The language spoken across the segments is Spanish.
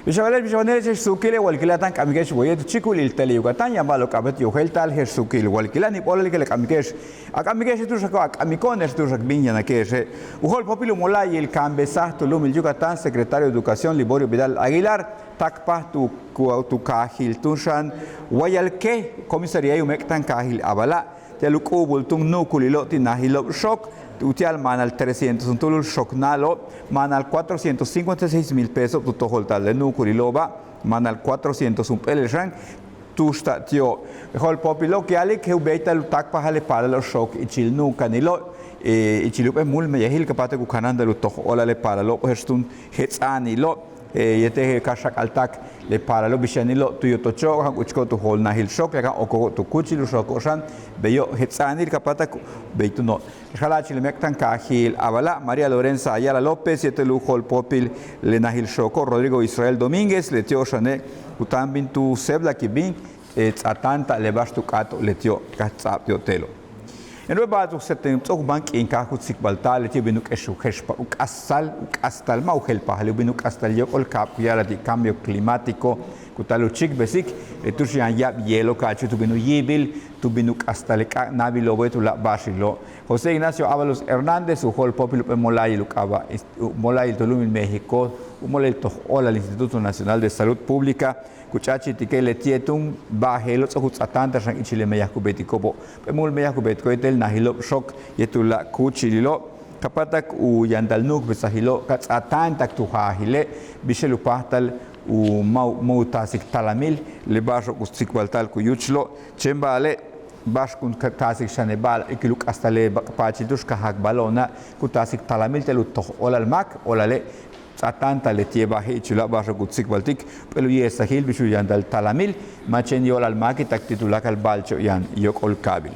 Bishavanel Sukile, Walkilatan, Kamikesh, Wayet, Chikulil, Tele Yucatan, Yamalo Cabet, Yoheltal, Hersukil, Walkilani, Polil, Kamikesh, a Kamikesh to Shaka, Kamikones to Shakbinya, Keshe, Uhol Popilo Molay, el Cambesa, to Lumil Yucatan, Secretario de Educación, Liborio Vidal Aguilar, Takpa, tu Kahil, Tunshan, Wayalke, Comisaria, Umektan Kahil, Abala, Teluku, Bultung, Nukuliloti, Nahilo, Shock. Utial manal 300, un tulul shoknalo, manal 456,000 pesos, tu toholtal de nucuriloba, manal 400 un peleshan, tu statio, hol popilo que ale que ubeita lutak pahale para los shok, y chil nu canilo, y chilupe mul me yahil capate cucanan de luto, ola le para lo, herstun hetzanilo, yete kashak altak le para lo bishanilo tu yotocho han uchko tu hol nahil shok ya oko tu kuchilu shok shan beyo hetzanil kapata beitu no khala chile mektan kahil abala María Lorenza Ayala López yete lu hol popil le nahil shoko Rodrigo Israel Domínguez le tio shane utambin tu sebla kibin atanta le bastu kato le tio katsap telo en rebatu setem tok bank in ka kutsik baltal ti binuk eshu kheshpa uk astal ma ukhel pa halu binuk astal yo ol kap yara di cambio climático kutalu chik besik etushian yab yelo ka chu tu binu yibil tu binuk astal ka nabi lo betu la bashilo José Ignacio Ábalos Hernández ujol popilo pe molay lukaba molay tolum en México umolel to ola al Instituto Nacional de Salud Pública kuchachi tikele tietum bahelo tsohut atanta shan ichile meyakubetiko bo pemul meyakubetiko etel nahilo shok yetula kuchililo kapatak u yandalnuk besahilo kats atantak tu hahile bishelu pahtal u mautasik talamil le basho kustikbaltal kuyuchlo chembale bash kun tasik shanebal ikiluk hasta le pachitus kahak balona kutasik talamil telu to olal mak olale atanta le tieba hichula basho kutsik baltik pelu yesahil bishu yandal talamil machen yol al maki tak titulak al balcho yan yok ol kabil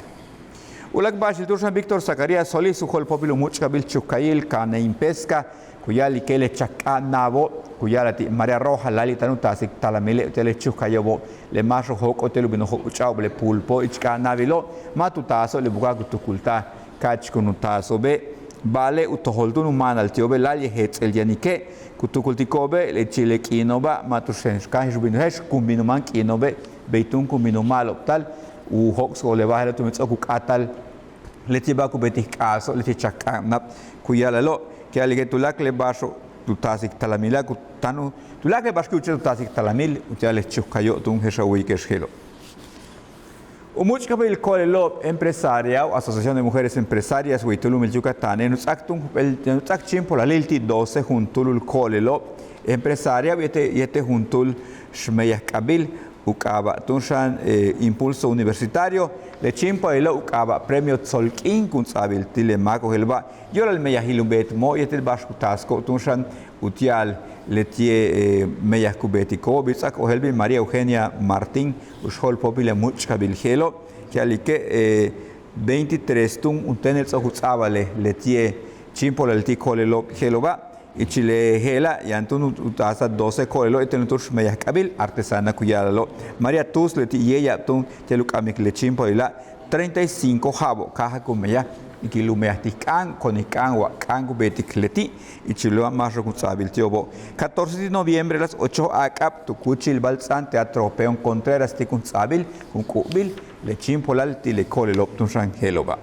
ulak bashil tursan Víctor Zacarías Solís ujol popilo muchkabil chukayil kane impesca kuyali kele chaka nabo kuyalati María Roja lali tanu tasik talamile tele chukayobo le masho hok otelu bino hok uchao le pulpo ichka navilo matutaso le buga kutukulta kach kunutaso be Vale utoholdun umana al tiobe lali hets el yanike kutukultikobe le chile kinoba matushenska jubinhesh kumbinuman kinobe beitun kumbinumalo tal u hox o le bahela tumitso kukatal le tibaku betik aso le chaknap kuyalalo que aligetulak le baso tutasik talamila kutanu tulak le basku tutasik talamil utale chukayo tun heshawi keshelo Umuchkabil Kolelo Empresaria, Asociación de Mujeres Empresarias, Huitulum el Yucatán, en Utsaktum, el Utsakchim por la Lilti 12, Juntulul Kolelo Empresaria, yete Juntul Shmeyakabil, Ukaba, Tunshan Impulso Universitario, le Chimpo el Ukaba, Premio Tzolkin, Kunzabil, Tilemaco Helba, Yoral Meyahilum Betmo, Yetel Bashkutasco, Tunshan Utial, Letie Meyakubetiko, Bitsak Ohelbi, María Eugenia Martín, Ushol Popile Muchkabil Gelo, que alique 23 tun, un tener Sohutzabale, Letie Chimpo el Ticolelo Geloba, y Chile Gela, y Antun Utasa 12 Colelo, y Tenutush Meyakabil, artesana Cuyalo, María Tus, Leti y ella, Tun, Telucamic Lechimpo y la 35 Jabo, Caja Cumeya. Y que lumeastican con icanwa cangu betikleti y chiloa más reconciliable tiobo 14 de noviembre las 8 acap tucuchil balsan teatro peón contreras ticunzabil con cubil le chimpolal tilecole loptun rangeloba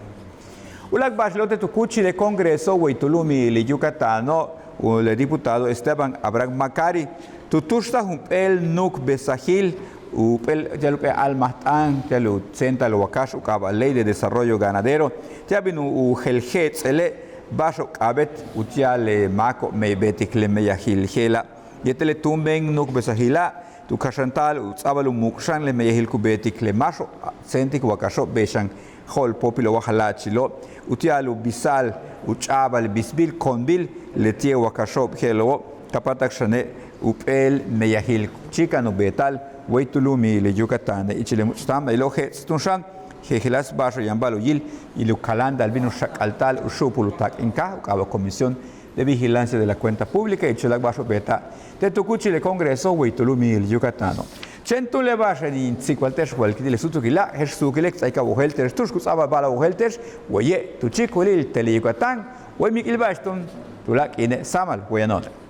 ulak bashlote tucuchi de congreso huitulumi le yucatano el diputado Esteban Abraham Macari tutushta el nuk besahil upel jalupe almahtan jalu senta lo wakash ukaba ley de desarrollo ganadero jabinu gelgets ele basho kabet utiale mako mebetik le meyahil gela yetele tumben nuk besahila tu kashantal utsabalu mukshan le meyahil kubetik le masho sentik wakasho beshan hol popilo wahalachilo utialu bisal uchabal bisbil konbil le tie wakasho gelo kapatak shane upel meyahil chikano betal Huitulumi le Yucatán y Chile Mustam el oje Stunshan Jejelas Barro Yambalo Yil y Lucalanda Albino Shakaltal Ushupulutak Inca Cabo Comisión de Vigilancia de la Cuenta Pública y Chilak Barro Beta de Tucuchi le Congreso Huitulumi el Yucatano Chentule Barro in Siqualtesh Walkile Sutukila Hestukilek Aika Uhelter Tuskus Aba Bala Uhelter Oye Tuchikulil Tele Yucatán Oye Mikil Baston Tulak Ine Samal Huyanone